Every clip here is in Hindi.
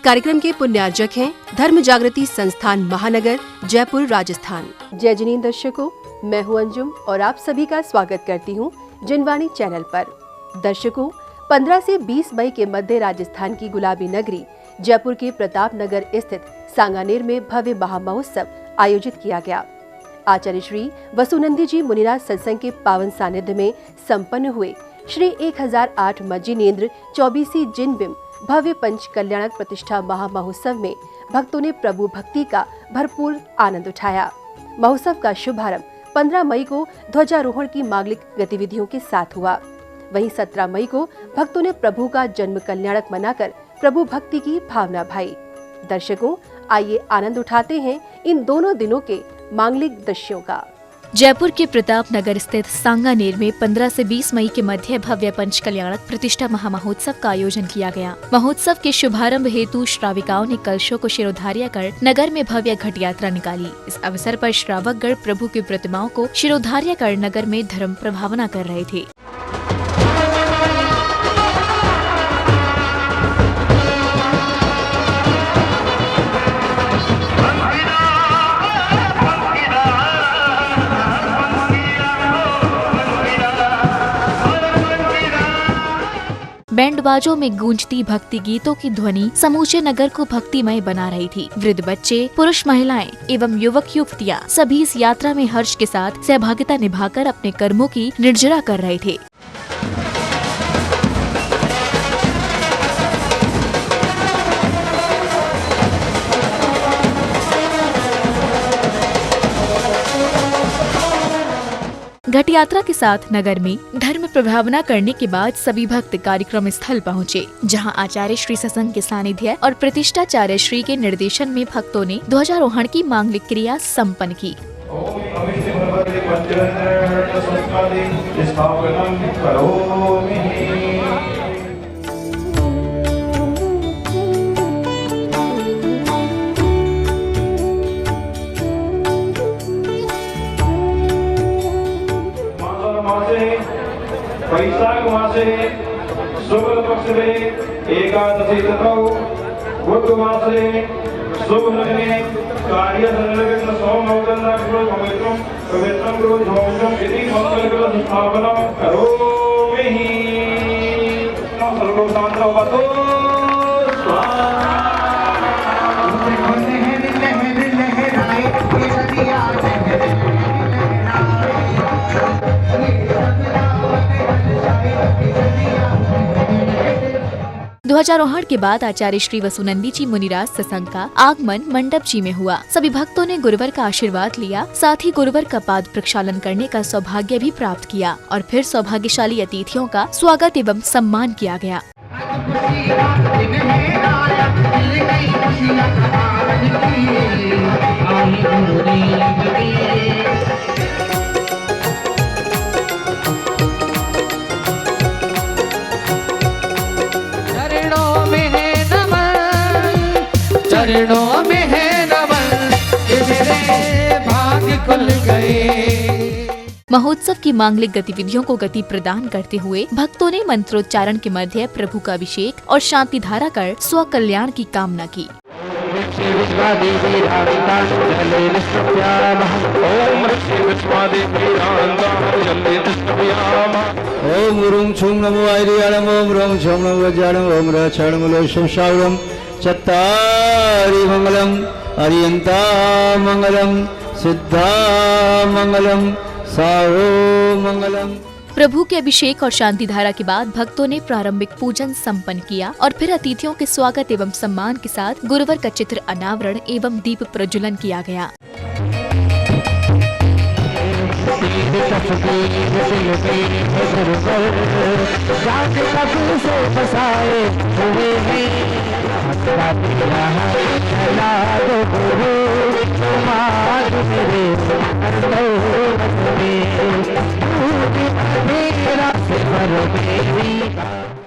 इस कार्यक्रम के पुण्यार्जक हैं धर्म जागृति संस्थान महानगर, जयपुर, राजस्थान। जय जनीन दर्शकों, मैं हूं अंजुम और आप सभी का स्वागत करती हूं जिनवाणी चैनल पर। दर्शकों, 15 से 20 मई के मध्य राजस्थान की गुलाबी नगरी जयपुर के प्रताप नगर स्थित सांगानेर में भव्य महामहोत्सव आयोजित किया गया। आचार्य श्री वसुनंदी जी मुनिराज सत्संग के पावन सानिध्य में संपन्न हुए श्री 1008 मज्जिनेन्द्र 24 जिनबिंब भव्य पंच कल्याणक प्रतिष्ठा महामहोत्सव में भक्तों ने प्रभु भक्ति का भरपूर आनंद उठाया। महोत्सव का शुभारंभ 15 मई को ध्वजारोहण की मांगलिक गतिविधियों के साथ हुआ। वहीं 17 मई को भक्तों ने प्रभु का जन्म कल्याणक मनाकर प्रभु भक्ति की भावना भाई। दर्शकों, आइए आनंद उठाते हैं इन दोनों दिनों के मांगलिक दृश्यों का। जयपुर के प्रताप नगर स्थित सांगानेर में 15 से 20 मई के मध्य भव्य पंच कल्याणक प्रतिष्ठा महामहोत्सव का आयोजन किया गया। महोत्सव के शुभारंभ हेतु श्राविकाओं ने कलशों को शिरोधार्य कर नगर में भव्य घट यात्रा निकाली। इस अवसर पर श्रावकगण प्रभु की प्रतिमाओं को शिरोधार्य कर नगर में धर्म प्रभावना कर रहे थे। बैंडबाजों में गूंजती भक्ति गीतों की ध्वनि समूचे नगर को भक्तिमय बना रही थी। वृद्ध बच्चे, पुरुष महिलाएं एवं युवक युवतियां सभी इस यात्रा में हर्ष के साथ सहभागिता निभाकर अपने कर्मों की निर्जरा कर रहे थे। घट यात्रा के साथ नगर में धर्म प्रभावना करने के बाद सभी भक्त कार्यक्रम स्थल पहुँचे, जहां आचार्य श्री सत्संग के सानिध्य और प्रतिष्ठाचार्य श्री के निर्देशन में भक्तों ने ध्वजारोहण की मांगलिक क्रिया संपन्न की। वैशाख मासे शुक्ल पक्षे एकादशी तिथौ बुध मासे शुभ लग्ने कार्य संलग्न सोमवदनाग्रो पवित्रं गृहं इति मंगलकल स्थापनं करोमि। सर्वो शान्तो भवतु। ध्वजारोहण के बाद आचार्य श्री वसुनंदी जी मुनिराज सत्संग का आगमन मंडप जी में हुआ। सभी भक्तों ने गुरुवर का आशीर्वाद लिया, साथ ही गुरुवर का पाद प्रक्षालन करने का सौभाग्य भी प्राप्त किया और फिर सौभाग्यशाली अतिथियों का स्वागत एवं सम्मान किया गया। चरणों में है नमन, मेरे भाग्य खुल गए। महोत्सव की मांगलिक गतिविधियों को गति प्रदान करते हुए भक्तों ने मंत्रोच्चारण के मध्य प्रभु का अभिषेक और शांति धारा कर स्व कल्याण की कामना की। ओम रूम छुम नमो आयरियाणम ओम रम छम नमो वज्राणम ओम रक्षणम शमशावरम चत्तारि मंगलम अरियंता मंगलम सिद्धा मंगलम सारो मंगलम। प्रभु के अभिषेक और शांति धारा के बाद भक्तों ने प्रारंभिक पूजन संपन्न किया और फिर अतिथियों के स्वागत एवं सम्मान के साथ गुरुवर का चित्र अनावरण एवं दीप प्रज्वलन किया गया।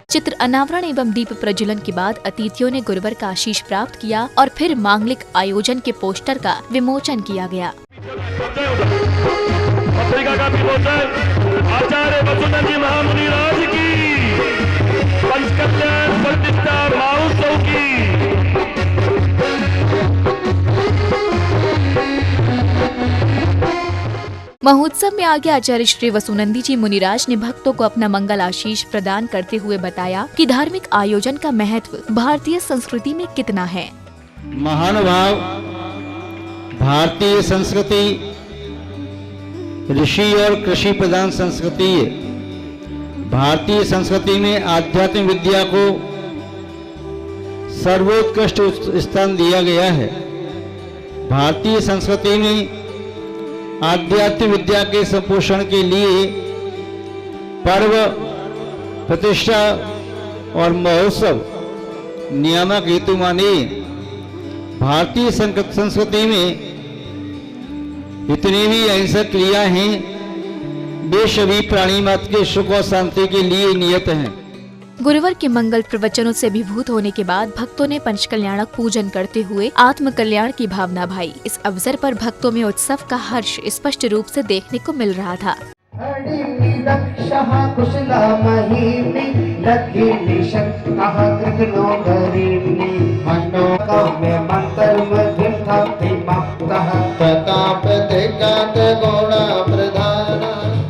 चित्र अनावरण एवं दीप प्रज्वलन के बाद अतिथियों ने गुरुवर का आशीष प्राप्त किया और फिर मांगलिक आयोजन के पोस्टर का विमोचन किया गया। पत्रिका का विमोचन आचार्य वसुनंदी महामुनिराज की पंच कल्याण प्रतिष्ठा महोत्सव की महोत्सव में आगे आचार्य श्री वसुनंदी जी मुनिराज ने भक्तों को अपना मंगल आशीष प्रदान करते हुए बताया कि धार्मिक आयोजन का महत्व भारतीय संस्कृति में कितना है। महानुभाव, भारतीय संस्कृति ऋषि और कृषि प्रधान संस्कृति है। भारतीय संस्कृति में आध्यात्मिक विद्या को सर्वोत्कृष्ट स्थान दिया गया है। भारतीय संस्कृति में आध्यात्मिक विद्या के संपोषण के लिए पर्व, प्रतिष्ठा और महोत्सव नियामक हेतु माने। भारतीय संस्कृति में जितनी भी अहिंसक क्रिया हैं वे सभी प्राणी मात्र के सुख और शांति के लिए नियत हैं। गुरुवार के मंगल प्रवचनों से अभिभूत होने के बाद भक्तों ने पंचकल्याणक पूजन करते हुए आत्म कल्याण की भावना भाई। इस अवसर पर भक्तों में उत्सव का हर्ष स्पष्ट रूप से देखने को मिल रहा था।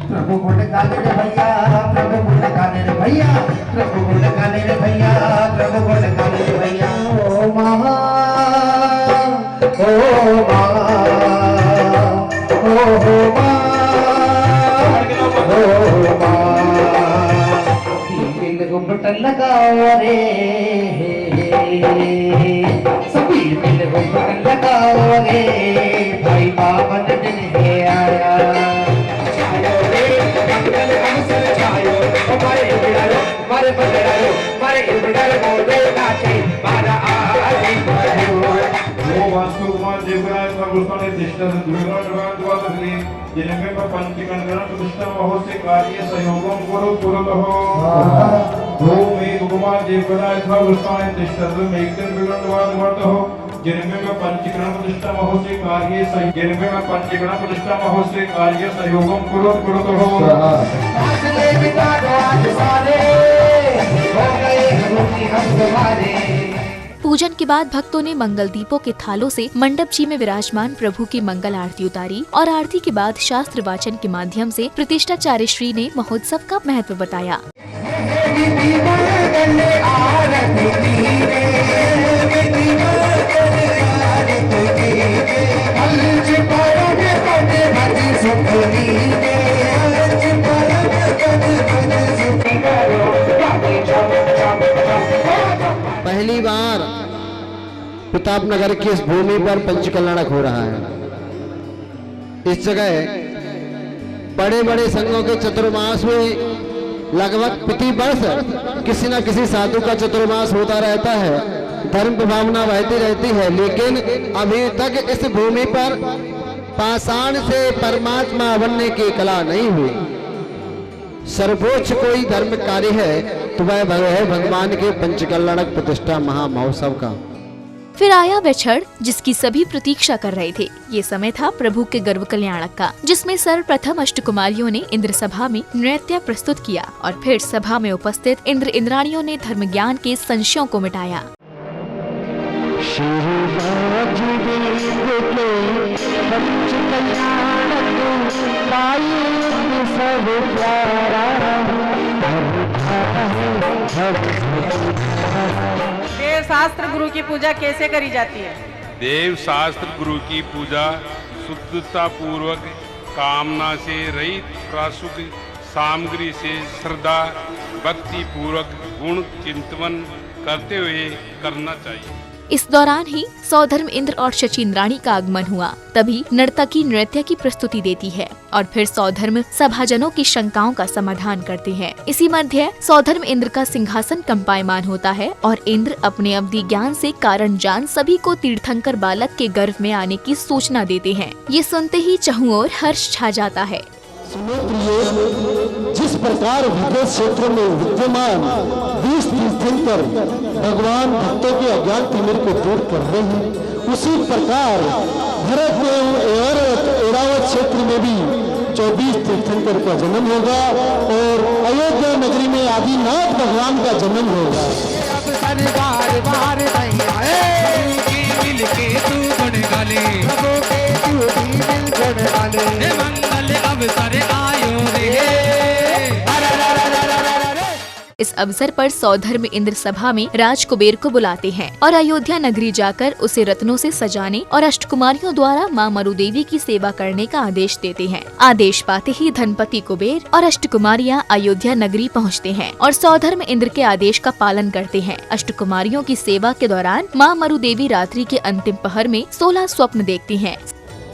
प्रभु गुण गाने रे भैया, प्रभु गुण गाने रे भैया, प्रभु गुण गाने रे भैया, प्रभु गुण गाने रे भैया। ओ महा, ओ महा, ओ महा, दिल घुमट लगाओ रे, सभी दिल घुमट लगाओ रे, भाई बाबन दिन है आया। पूजन के बाद भक्तों ने मंगल दीपों के थालों से मंडप जी में विराजमान प्रभु की मंगल आरती उतारी और आरती के बाद शास्त्र वाचन के माध्यम से प्रतिष्ठाचार्य श्री ने महोत्सव का महत्व बताया। पहली बार प्रतापनगर की इस भूमि पर पंचकल्याणक हो रहा है। इस जगह बड़े बड़े संघों के चतुर्मास में लगभग प्रति वर्ष किसी न किसी साधु का चतुर्मास होता रहता है, धर्म भावना बहती रहती है, लेकिन अभी तक इस भूमि पर पाषाण से परमात्मा बनने की कला नहीं हुई। सर्वोच्च कोई धर्म कार्य है तो वह है भगवान के पंचकल्याणक प्रतिष्ठा महामहोत्सव का। फिर आया वह क्षण जिसकी सभी प्रतीक्षा कर रहे थे। ये समय था प्रभु के गर्भ कल्याणक का, जिसमें सर्वप्रथम अष्टकुमारियों ने इंद्र सभा में नृत्य प्रस्तुत किया और फिर सभा में उपस्थित इंद्र इंद्राणियों ने धर्म ज्ञान के संशयों को मिटाया। देव शास्त्र गुरु की पूजा कैसे करी जाती है? देव शास्त्र गुरु की पूजा शुद्धता पूर्वक, कामना से रहित, प्रासुक सामग्री से श्रद्धा भक्ति पूर्वक गुण चिंतन करते हुए करना चाहिए। इस दौरान ही सौधर्म इंद्र और शची इंद्राणी का आगमन हुआ। तभी नर्तकी नृत्य की प्रस्तुति देती है और फिर सौधर्म सभाजनों की शंकाओं का समाधान करते हैं। इसी मध्य सौधर्म इंद्र का सिंहासन कंपायमान होता है और इंद्र अपने अवधि ज्ञान से कारण जान सभी को तीर्थंकर बालक के गर्भ में आने की सूचना देते हैं। ये सुनते ही चहुं ओर हर्ष छा जाता है। जिस प्रकार विदेश क्षेत्र में विद्यमान 20 तीर्थंकर भगवान भक्तों के अज्ञान तिमिर को दूर कर रहे हैं, उसी प्रकार भरत एवं ऐरावत क्षेत्र में भी 24 तीर्थंकर का जन्म होगा और अयोध्या नगरी में आदिनाथ भगवान का जन्म होगा। मिल के तू गुण गाले, मंगल अवसर आयो रे। इस अवसर पर सौधर्म इंद्र सभा में राज कुबेर को बुलाते हैं और अयोध्या नगरी जाकर उसे रत्नों से सजाने और अष्टकुमारियों द्वारा मां मरु देवी की सेवा करने का आदेश देते हैं। आदेश पाते ही धनपति कुबेर और अष्टकुमारियां अयोध्या नगरी पहुंचते हैं और सौधर्म इंद्र के आदेश का पालन करते हैं। अष्टकुमारियों की सेवा के दौरान मां मरु देवी रात्रि के अंतिम पहर में 16 स्वप्न देखती हैं।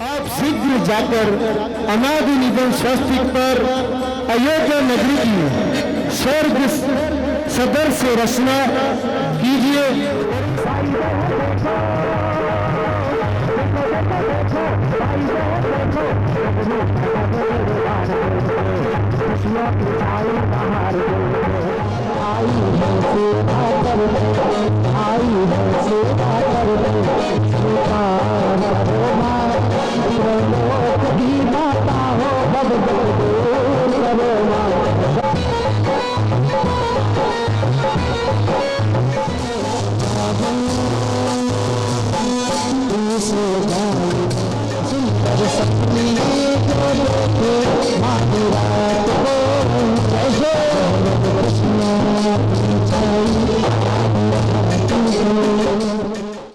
आप शीघ्र जाकर अनादि निधन स्वस्तिक पर अयोध्या नगरी की स्वर्ग सदर से रचना कीजिए।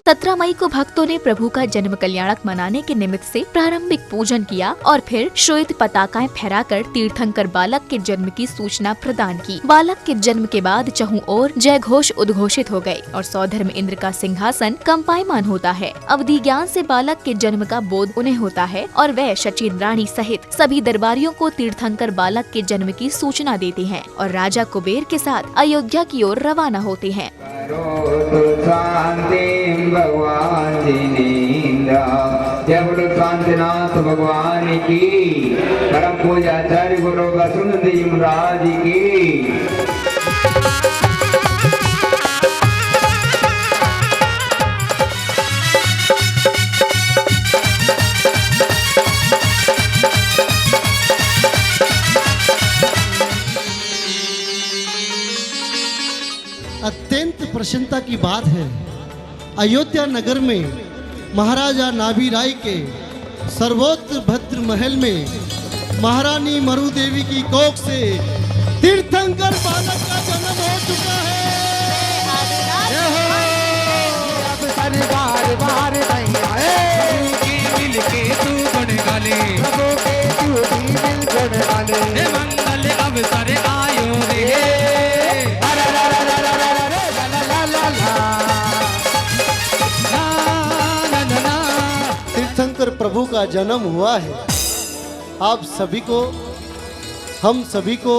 सत्रह मई को भक्तों ने प्रभु का जन्म कल्याणक मनाने के निमित्त से प्रारंभिक पूजन किया और फिर श्वेत पताकाएं फहराकर तीर्थंकर बालक के जन्म की सूचना प्रदान की। बालक के जन्म के बाद चहुं ओर जय घोष उद्घोषित हो गए और सौधर्म इंद्र का सिंहासन कंपायमान होता है। अवधि ज्ञान से बालक के जन्म का बोध उन्हें होता है और वह शचीन रानी सहित सभी दरबारियों को तीर्थंकर बालक के जन्म की सूचना देते हैं और राजा कुबेर के साथ अयोध्या की ओर रवाना होते हैं। भगवान जी नींदा जय बोलो शांतिनाथ भगवान की। परम पूजाचार्य गुरु वसुंधरा जी महाराज की। अत्यंत प्रसन्नता की बात है, अयोध्या नगर में महाराजा नाभि राय के सर्वोत्तर भद्र महल में महारानी मरु देवी की कोख से तीर्थंकर बालक का जन्म हो चुका है। अब सरदार बार नहीं आए मिल के तू गुण गाले, प्रभु के तू भी मिल गुण गाले। मंगल अवसर आयो रे। तीर्थंकर प्रभु का जन्म हुआ है। आप सभी को, हम सभी को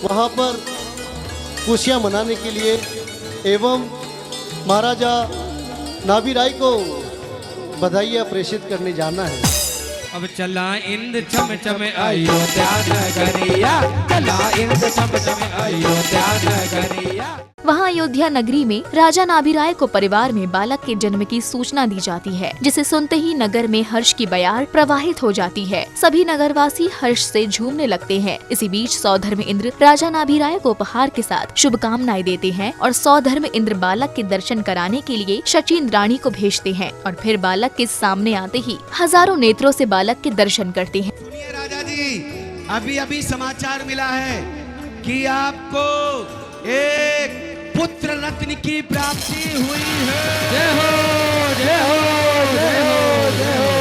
वहाँ पर खुशियाँ मनाने के लिए एवं महाराजा नाभि राय को बधाइयाँ प्रेषित करने जाना है। अब चला इंद्र चम चम अयोध्या नगरिया, चला इंद्र चम चम अयोध्या नगरिया। वहाँ अयोध्या नगरी में राजा नाभि राय को परिवार में बालक के जन्म की सूचना दी जाती है, जिसे सुनते ही नगर में हर्ष की बयार प्रवाहित हो जाती है। सभी नगरवासी हर्ष से झूमने लगते हैं। इसी बीच सौधर्म इंद्र राजा नाभि राय को उपहार के साथ शुभकामनाएं देते हैं और सौधर्म इंद्र बालक के दर्शन कराने के लिए शचीन रानी को भेजते हैं और फिर बालक के सामने आते ही हजारों नेत्रों से बालक के दर्शन करते हैं। सुनिए राजा जी, अभी अभी समाचार मिला है कि आपको एक पुत्र रत्न की प्राप्ति हुई है। जय हो, जय हो, जय हो, जय हो।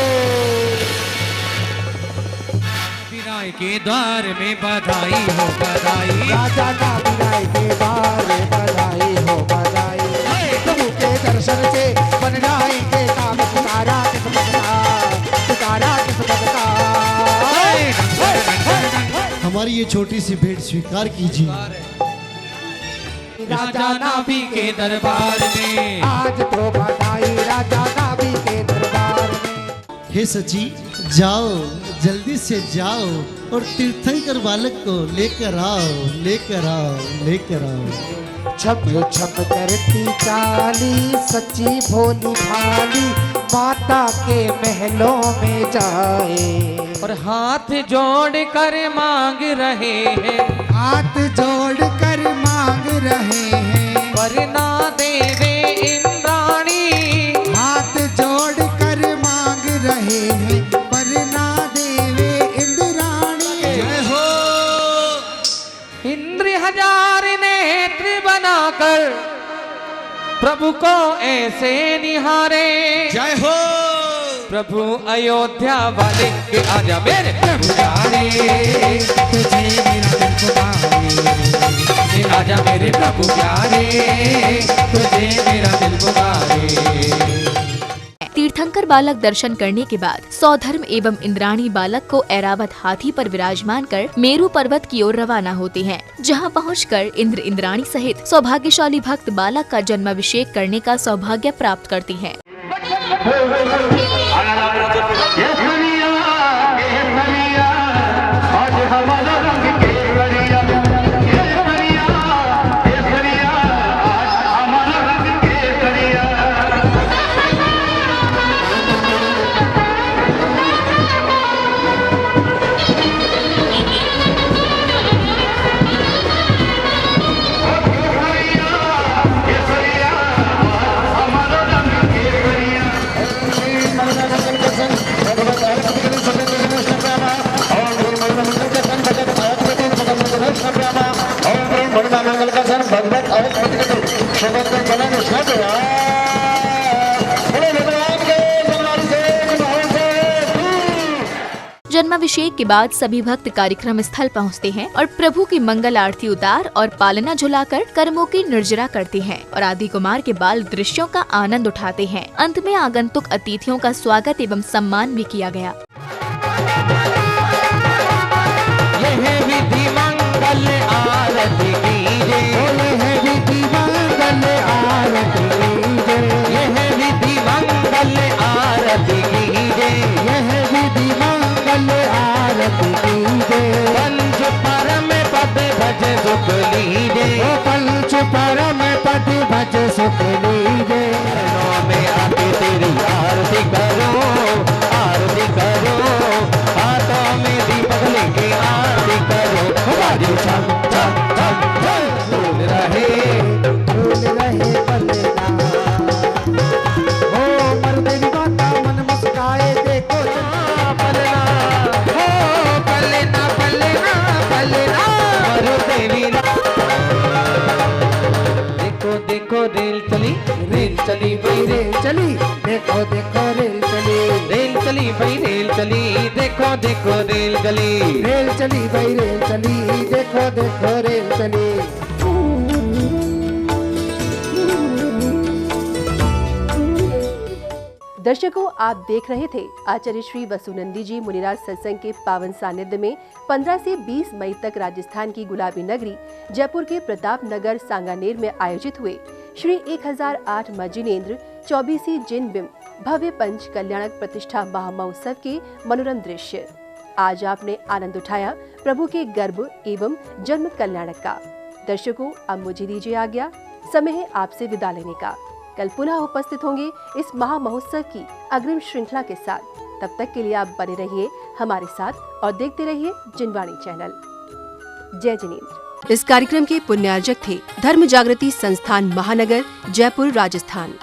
विराय के द्वार में बधाई हो बधाई, राजा नाभि राय के द्वार में बधाई हो बधाई। प्रभु के दर्शन से बन जाएंगे काम, पुकारा किस भगता, पुकारा किस भगता। हमारी ये छोटी सी भेंट स्वीकार कीजिए। राजा नाभि के दरबार में आज तो बधाई राजा नाभि के दरबार में। हे सची, जाओ, जल्दी से जाओ और तीर्थंकर बालक को लेकर आओ, लेकर आओ, लेकर आओ। छप छप करती चाली, सच्ची भोली भाली, माता के महलों में जाए और हाथ जोड़ कर मांग रहे हैं, हाथ जोड़ कर मांग रहे हैं, वरना देवे इंद्राणी। हाथ जोड़ कर मांग रहे हैं, वरना देवे इंद्राणी। 1000 नेत्र बनाकर प्रभु को ऐसे निहारे। जय हो प्रभु अयोध्या वाले के आजा मेरे प्रभु प्यारे, तुझे मेरा दिल पुकारे, आजा मेरे प्रभु प्यारे, तुझे मेरा दिल पुकारे। तीर्थंकर बालक दर्शन करने के बाद सौधर्म एवं इंद्राणी बालक को ऐरावत हाथी पर विराजमान कर मेरू पर्वत की ओर रवाना होते हैं, जहां पहुंचकर इंद्र इंद्राणी सहित सौभाग्यशाली भक्त बालक का जन्माभिषेक करने का सौभाग्य प्राप्त करती हैं। जन्माभिषेक के बाद सभी भक्त कार्यक्रम स्थल पहुंचते हैं और प्रभु की मंगल आरती उतार और पालना झुलाकर कर्मों की निर्जरा करते हैं और आदि कुमार के बाल दृश्यों का आनंद उठाते हैं। अंत में आगंतुक अतिथियों का स्वागत एवं सम्मान भी किया गया। यह विधि मंगल आरती कीजे, यह विधि मंगल आरती कीजे, यह विधि मंगल आरती कीजे, यह विधि मंगल आरती कीजे। पंच परम पद भज सुख लीजे, ओ पंच परम पद भज सुख लीजे। चरणों में आके तेरी आरती करो, आरती करो, हाथों में दीपक लेके आरती करो। बाजू छम छम छम छम झूल रहे पलना, ओ मर्देवी माता मन मुस्काए देखो पलना, हो पलना पलना पलना मरुदेवी। देखो देखो रेल चली भाई रेल चली, देखो देखो रेल चली, रेल चली भाई रेल चली, देखो देखो रेल चली, रेल चली भाई रेल चली, देखो देखो रेल चली। दर्शकों, आप देख रहे थे आचार्य श्री वसुनंदी जी मुनिराज सत्संग के पावन सानिध्य में 15 से 20 मई तक राजस्थान की गुलाबी नगरी जयपुर के प्रताप नगर सांगानेर में आयोजित हुए श्री 1008 जिनेन्द्र 24वीं जिनबिंब भव्य पंच कल्याणक प्रतिष्ठा महामहोत्सव के मनोरम दृश्य। आज आपने आनंद उठाया प्रभु के गर्भ एवं जन्म कल्याणक का। दर्शकों, अब मुझे दीजिए आज्ञा, समय है आपसे विदा लेने का। कल पुनः उपस्थित होंगे इस महामहोत्सव की अग्रिम श्रृंखला के साथ। तब तक के लिए आप बने रहिए हमारे साथ और देखते रहिए जिनवाणी चैनल। जय जिनेन्द्र। इस कार्यक्रम के पुण्यार्जक थे धर्म जागृति संस्थान महानगर, जयपुर, राजस्थान।